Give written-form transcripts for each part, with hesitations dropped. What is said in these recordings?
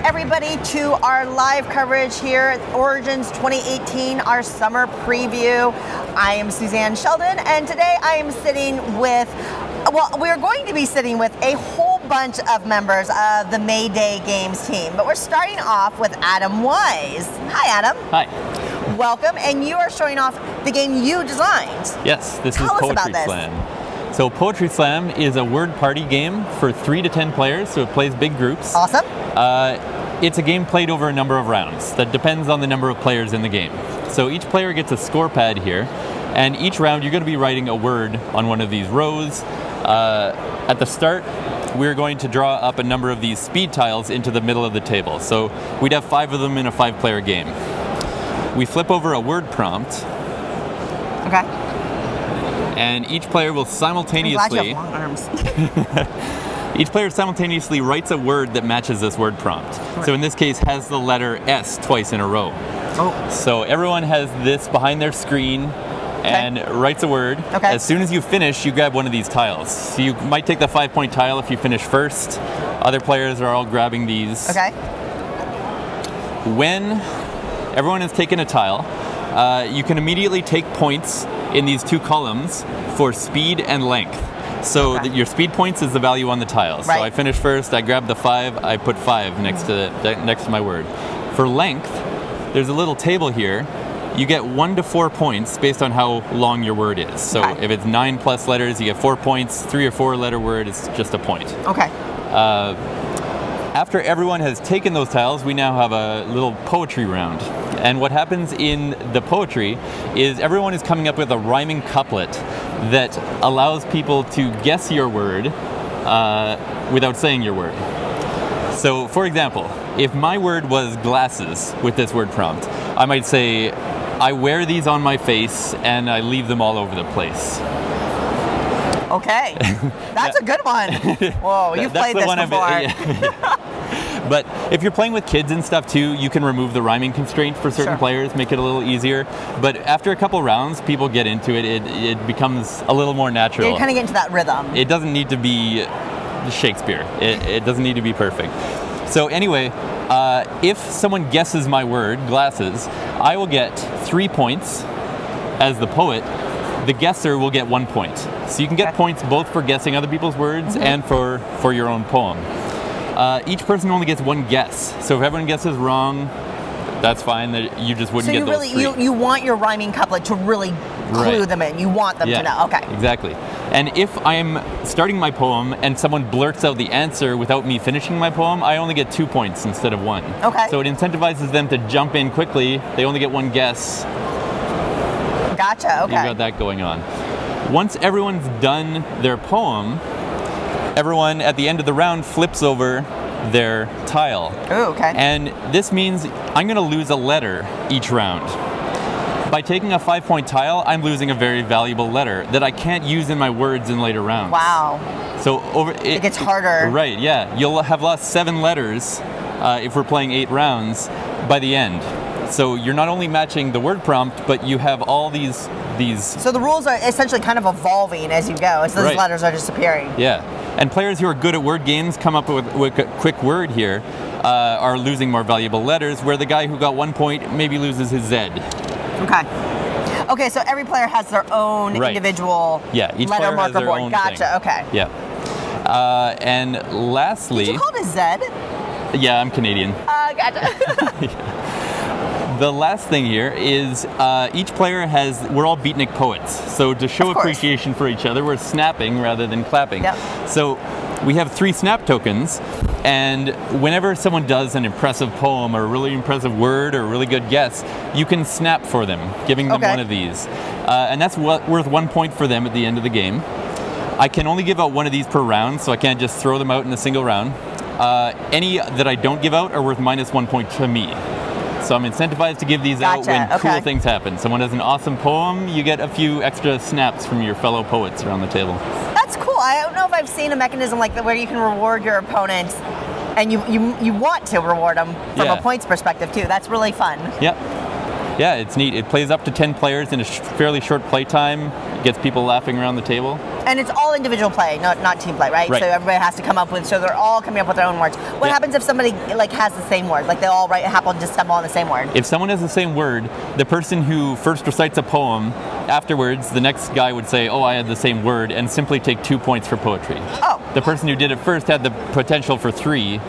everybody to our live coverage here at Origins 2018, our summer preview. I am Suzanne Sheldon, and today I am sitting with, well, we're going to be sitting with a whole bunch of members of the Mayday Games team, but we're starting off with Adam Wise. Hi, Adam. Hi. Welcome, and you are showing off the game you designed. Yes, this is Poetry Slam. So Poetry Slam is a word party game for 3 to 10 players, so it plays big groups. Awesome. It's a game played over a number of rounds. That depends on the number of players in the game. So each player gets a score pad here, and each round you're going to be writing a word on one of these rows. At the start, we're going to draw up a number of these speed tiles into the middle of the table. So we'd have 5 of them in a 5-player game. We flip over a word prompt. Okay. And each player will simultaneously... I'm glad you have long arms. Each player simultaneously writes a word that matches this word prompt. Right. So in this case, has the letter S twice in a row. Oh. So everyone has this behind their screen and writes a word. Okay. As soon as you finish, you grab one of these tiles. So you might take the 5-point tile if you finish first. Other players are all grabbing these. Okay. When everyone has taken a tile, you can immediately take points in these 2 columns for speed and length. So your speed points is the value on the tiles. Right. So I finish first, I grab the 5, I put 5 next to my word. For length, there's a little table here. You get 1 to 4 points based on how long your word is. So if it's 9 plus letters, you get 4 points. 3 or 4 letter word, it's just a point. Okay. After everyone has taken those tiles, we now have a little poetry round. And what happens in the poetry is everyone is coming up with a rhyming couplet that allows people to guess your word without saying your word. So, for example, if my word was glasses with this word prompt, I might say, I wear these on my face and I leave them all over the place. Okay, that's a good one. Whoa, you've played this before. But if you're playing with kids and stuff too, you can remove the rhyming constraint for certain players, make it a little easier. But after a couple rounds, people get into it. It becomes a little more natural. You kind of get into that rhythm. It doesn't need to be Shakespeare. It doesn't need to be perfect. So anyway, if someone guesses my word, glasses, I will get 3 points as the poet. The guesser will get 1 point. So you can get points both for guessing other people's words and for your own poem. Each person only gets 1 guess. So if everyone guesses wrong, that's fine. That you just wouldn't get those 3. You want your rhyming couplet to really clue them in. You want them to know. Okay. Exactly. And if I'm starting my poem and someone blurts out the answer without me finishing my poem, I only get 2 points instead of 1. Okay. So it incentivizes them to jump in quickly. They only get 1 guess. Gotcha. Okay. You've got that going on. Once everyone's done their poem, everyone at the end of the round flips over their tile. Oh, okay. And this means I'm going to lose a letter each round. By taking a 5-point tile, I'm losing a very valuable letter that I can't use in my words in later rounds. Wow. So it gets harder. Right, yeah. You'll have lost 7 letters if we're playing 8 rounds by the end. So you're not only matching the word prompt, but you have all these... So the rules are essentially kind of evolving as you go, as those letters are disappearing. Yeah. And players who are good at word games come up with a quick word here, are losing more valuable letters, where the guy who got 1 point maybe loses his Z. Okay. Okay, so every player has their own individual each letter player marker has their board. own Gotcha, thing. okay. Yeah. And lastly... Did you call it a Z? Yeah, I'm Canadian. Gotcha. The last thing here is each player we're all beatnik poets. So to show appreciation for each other, we're snapping rather than clapping. Yep. So we have 3 snap tokens, and whenever someone does an impressive poem or a really impressive word or a really good guess, you can snap for them, giving them one of these. And that's worth 1 point for them at the end of the game. I can only give out 1 of these per round, so I can't just throw them out in a single round. Any that I don't give out are worth -1 point to me. So I'm incentivized to give these out when cool things happen. Someone has an awesome poem, you get a few extra snaps from your fellow poets around the table. That's cool. I don't know if I've seen a mechanism like that where you can reward your opponents, and you want to reward them from a points perspective too. That's really fun. Yep. Yeah, it's neat. It plays up to 10 players in a fairly short play time. gets people laughing around the table. And it's all individual play, not team play, right? Right. So everybody has to come up with, so they're all coming up with their own words. What happens if somebody like has the same word? Like they all happen to stumble on the same word? If someone has the same word, the person who first recites a poem, afterwards the next guy would say, oh, I had the same word, and simply take 2 points for poetry. Oh. The person who did it first had the potential for 3.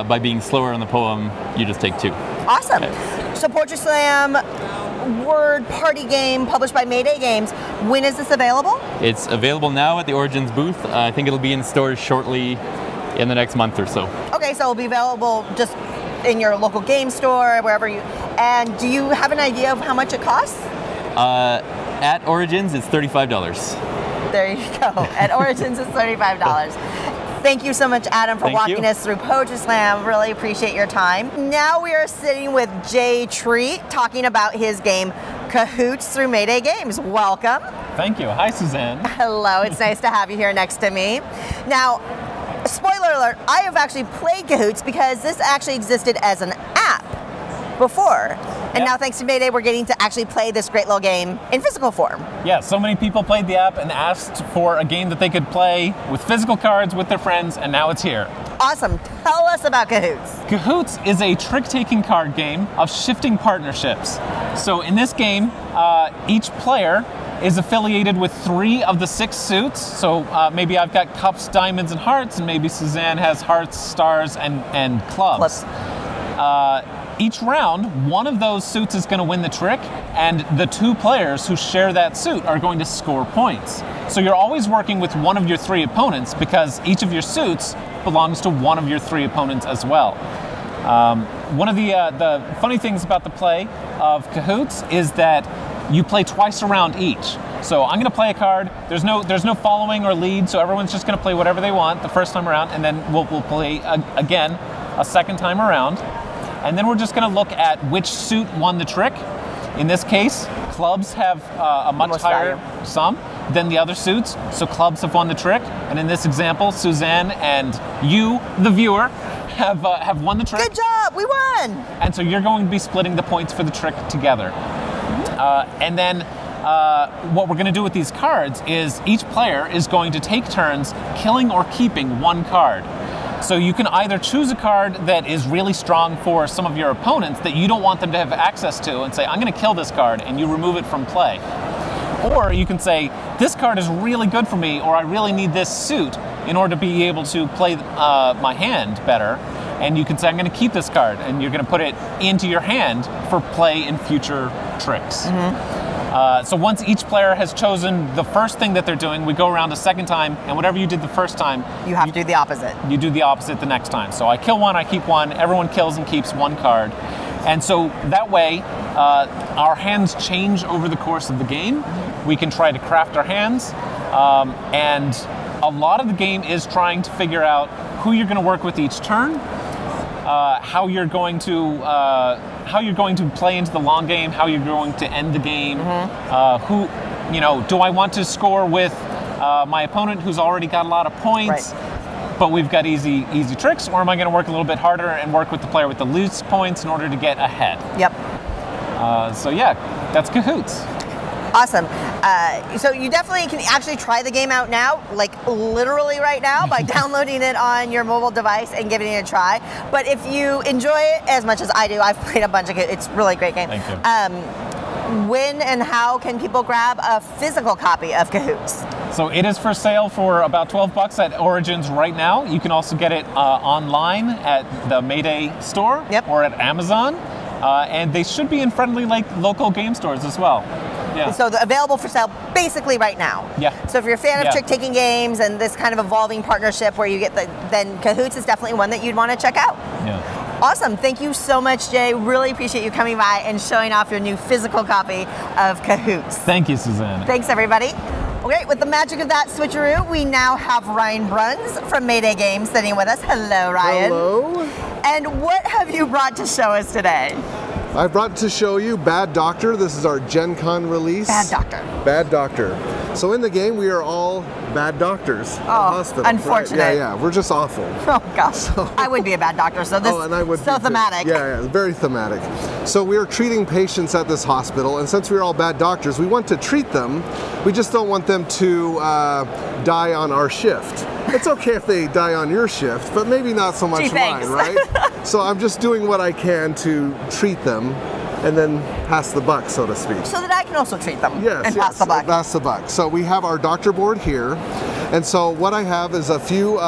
By being slower on the poem, you just take 2. Awesome. Okay. So Poetry Slam word party game published by Mayday Games. When is this available? It's available now at the Origins booth. I think it'll be in stores shortly in the next month or so. Okay, so it'll be available just in your local game store, wherever you. And do you have an idea of how much it costs? At Origins, it's $35. There you go. At Origins, it's $35. Thank you so much, Adam, for walking us through Poetry Slam. Really appreciate your time. Now we are sitting with Jay Treat talking about his game Cahoots through Mayday Games. Welcome. Thank you. Hi, Suzanne. Hello. It's nice to have you here next to me. Now, spoiler alert, I have actually played Cahoots because this actually existed as an app before. And now, thanks to Mayday, we're getting to actually play this great little game in physical form. Yeah, so many people played the app and asked for a game that they could play with physical cards with their friends, and now it's here. Awesome. Tell us about Cahoots. Cahoots is a trick-taking card game of shifting partnerships. So in this game, each player is affiliated with 3 of the 6 suits. So maybe I've got cups, diamonds, and hearts, and maybe Suzanne has hearts, stars, and clubs. Each round, one of those suits is going to win the trick, and the 2 players who share that suit are going to score points. So you're always working with one of your 3 opponents because each of your suits belongs to one of your 3 opponents as well. One of the funny things about the play of Cahoots is that you play twice around each. So I'm going to play a card. There's no following or lead, so everyone's just going to play whatever they want the first time around, and then we'll play again a second time around. And then we're just going to look at which suit won the trick. In this case, clubs have a much higher sum than the other suits, so clubs have won the trick. And in this example, Suzanne and you, the viewer, have won the trick. Good job, we won! And so you're going to be splitting the points for the trick together. And then what we're going to do with these cards is each player is going to take turns killing or keeping 1 card. So you can either choose a card that is really strong for some of your opponents that you don't want them to have access to and say, I'm going to kill this card, and you remove it from play. Or you can say, this card is really good for me, or I really need this suit in order to be able to play my hand better. And you can say, I'm going to keep this card, and you're going to put it into your hand for play in future tricks. So once each player has chosen the first thing that they're doing, we go around a second time, and whatever you did the first time, you have to do the opposite. You do the opposite the next time. So I kill 1, I keep 1, everyone kills and keeps 1 card. And so that way, our hands change over the course of the game. We can try to craft our hands, and a lot of the game is trying to figure out who you're going to work with each turn, how you're going to play into the long game, how you're going to end the game, do I want to score with my opponent who's already got a lot of points, but we've got easy tricks, or am I going to work a little bit harder and work with the player with the least points in order to get ahead? Yep. So yeah, that's Cahoots. Awesome. So you definitely can actually try the game out now, like literally right now, by downloading it on your mobile device and giving it a try. But if you enjoy it as much as I do, I've played a bunch of it. It's a really great game. Thank you. When and how can people grab a physical copy of Cahoots? So it is for sale for about $12 at Origins right now. You can also get it online at the Mayday store or at Amazon. And they should be in friendly local game stores as well. Yeah. So they're available for sale basically right now. Yeah. So if you're a fan of trick-taking games and this kind of evolving partnership where you get then Cahoots is definitely one that you'd want to check out. Yeah. Awesome. Thank you so much, Jay. Really appreciate you coming by and showing off your new physical copy of Cahoots. Thank you, Suzanne. Thanks, everybody. Okay, with the magic of that switcheroo, we now have Ryan Bruns from Mayday Games sitting with us. Hello, Ryan. Hello. And what have you brought to show us today? I've brought to show you Bad Doctor. This is our Gen Con release. Bad Doctor. Bad Doctor. So in the game, we are all bad doctors at the Oh, hospital. unfortunate. Right? Yeah, we're just awful. Oh gosh, I would be a bad doctor, so this And I would so be too. thematic. Yeah, very thematic. So we are treating patients at this hospital, and since we're all bad doctors, we want to treat them. We just don't want them to die on our shift. It's okay if they die on your shift, but maybe not so much Gee, thanks. mine, right? So I'm just doing what I can to treat them and then pass the buck, so to speak. So that I can also treat them Yes, and pass the buck. Pass the buck. So we have our doctor board here, and so what I have is a few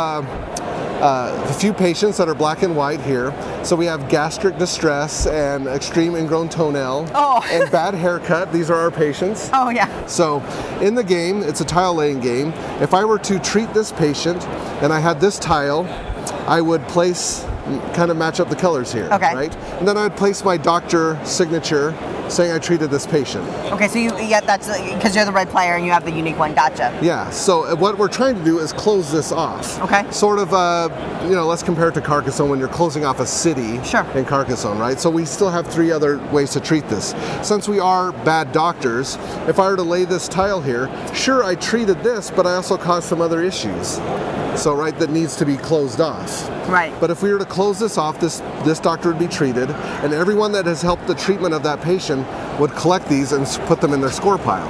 patients that are black and white here. So we have gastric distress and extreme ingrown toenail and bad haircut. These are our patients. Oh yeah. So in the game, it's a tile laying game. If I were to treat this patient and I had this tile, I would place, kind of match up the colors here, Okay. right? And then I would place my doctor signature saying I treated this patient. Okay, so that's because you're the red player and you have the unique one. Gotcha. Yeah, so what we're trying to do is close this off. Okay. Sort of, let's compare it to Carcassonne when you're closing off a city Sure. in Carcassonne, right? So we still have 3 other ways to treat this. Since we are bad doctors, if I were to lay this tile here, sure, I treated this, but I also caused some other issues. So, right, that needs to be closed off. Right. But if we were to close this off, this doctor would be treated, and everyone that has helped the treatment of that patient would collect these and put them in their score pile.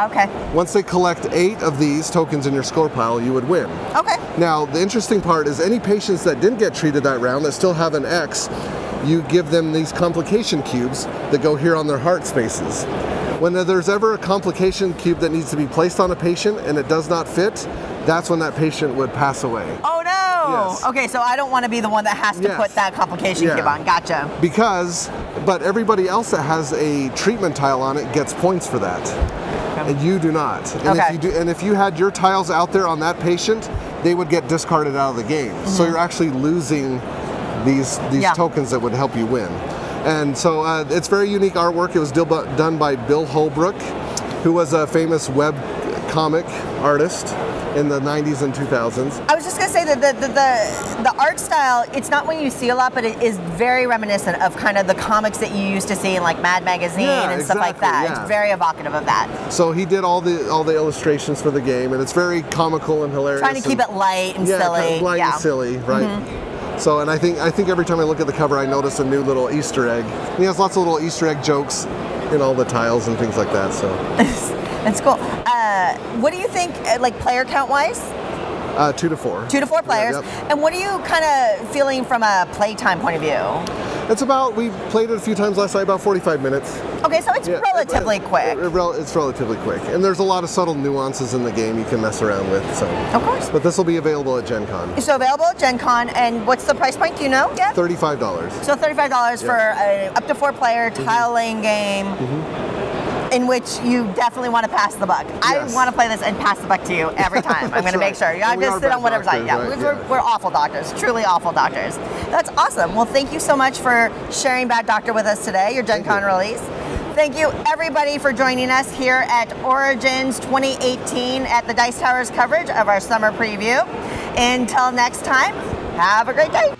Okay. Once they collect 8 of these tokens in your score pile, you would win. Okay. Now, the interesting part is any patients that didn't get treated that round that still have an X, you give them these complication cubes that go here on their heart spaces. When there's ever a complication cube that needs to be placed on a patient and it does not fit, that's when that patient would pass away. Oh no! Yes. Okay, so I don't want to be the one that has to Yes. put that complication Yeah. cube on. Gotcha. But everybody else that has a treatment tile on it gets points for that. And you do not. And Okay. if you had your tiles out there on that patient, they would get discarded out of the game. So you're actually losing these tokens that would help you win. And so it's very unique artwork. It was done by Bill Holbrook, who was a famous web comic artist in the 90s and 2000s. I was just gonna say that the art style, it's not one you see a lot, but it is very reminiscent of kind of the comics that you used to see in like Mad Magazine and stuff like that. Yeah. It's very evocative of that. So he did all the illustrations for the game, and it's very comical and hilarious. Trying to keep it light and silly. Kind of light and silly, right? So, and I think every time I look at the cover, I notice a new little Easter egg. And he has lots of little Easter egg jokes in all the tiles and things like that. So It's cool. What do you think, like player count wise? 2 to 4. 2 to 4 players. Yep. And what are you kind of feeling from a playtime point of view? We played it a few times last night, about 45 minutes. Okay, so it's relatively quick. It's relatively quick. And there's a lot of subtle nuances in the game you can mess around with. So. Of course. But this will be available at Gen Con. So available at Gen Con, and what's the price point, do you know yet? $35. So $35 for an up to 4 player tile laying game. In which you definitely want to pass the buck. Yes. I want to play this and pass the buck to you every time. I'm going to make sure. You have to sit on whatever side. Yeah, we're awful doctors, truly awful doctors. That's awesome. Well, thank you so much for sharing Bad Doctor with us today, your Gen Con release. Thank you, everybody, for joining us here at Origins 2018 at the Dice Towers coverage of our summer preview. Until next time, have a great day.